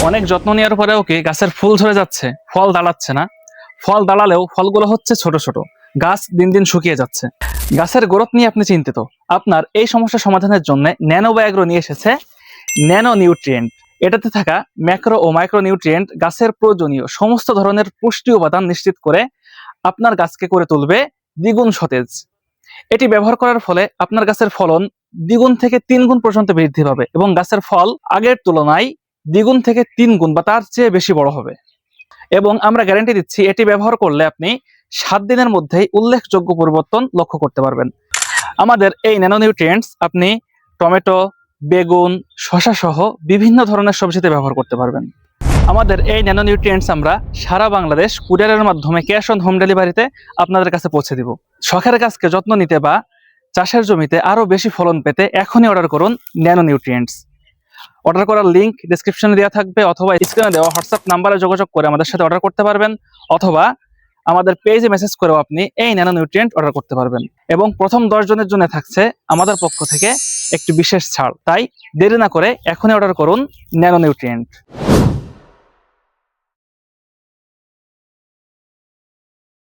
অনেক যত্ন নেওয়ার পরেও কি গাছের ফুল ঝরে যাচ্ছে, ফল দাঁড়াচ্ছে না? ফল দাঁড়ালেও ফলগুলো হচ্ছে ছোট ছোট, গাছ দিন দিন শুকিয়ে যাচ্ছে। গাছের গ্রোথ নিয়ে আপনি চিন্তিত। আপনার এই সমস্যা সমাধানের জন্য ন্যানো বায়োগ্রো নিয়ে এসেছে ন্যানো নিউট্রিয়েন্ট। এটাতে থাকা ম্যাক্রো ও মাইক্রো নিউট্রিয়েন্ট গাছের প্রয়োজনীয় সমস্ত ধরনের পুষ্টি উপাদান নিশ্চিত করে আপনার গাছকে করে তুলবে দ্বিগুণ সতেজ। এটি ব্যবহার করার ফলে আপনার গাছের ফলন দ্বিগুণ থেকে 3 গুণ পর্যন্ত বৃদ্ধি পাবে এবং গাছের ফল আগের তুলনায় দ্বিগুণ থেকে 3 গুণ বা তার চেয়ে বেশি বড় হবে। এবং আমরা গ্যারান্টি দিচ্ছি এটি ব্যবহার করলে আপনি 7 দিনের মধ্যেই উল্লেখযোগ্য পরিবর্তন লক্ষ্য করতে পারবেন। আমাদের এই ন্যানো নিউট্রিয়েন্টস আপনি টমেটো, বেগুন, শসা সহ বিভিন্ন ধরনের সবজিতে ব্যবহার করতে পারবেন। আমাদের এই ন্যানো নিউট্রিয়েন্টস আমরা সারা বাংলাদেশ কুরিয়ারের মাধ্যমে ক্যাশ অন হোম ডেলিভারিতে আপনাদের কাছে পৌঁছে দিব। শখের গাছকে যত্ন নিতে বা চাষের জমিতে আরো বেশি ফলন পেতে এখনই অর্ডার করুন ন্যানো নিউট্রিয়েন্টস। অর্ডার করার লিংক ডেসক্রিপশনে দেওয়া থাকবে অথবা স্ক্রিনে দেওয়া হোয়াটসঅ্যাপ নাম্বারে যোগাযোগ করে আমাদের সাথে অর্ডার করতে পারবেন, অথবা আমাদের পেজে মেসেজ করেও আপনি এই ন্যানো নিউট্রিয়েন্ট অর্ডার করতে পারবেন। এবং প্রথম 10 জনের জন্য থাকছে আমাদের পক্ষ থেকে একটি বিশেষ ছাড়। তাই দেরি না করে এখনই অর্ডার করুন ন্যানো নিউট্রিয়েন্ট।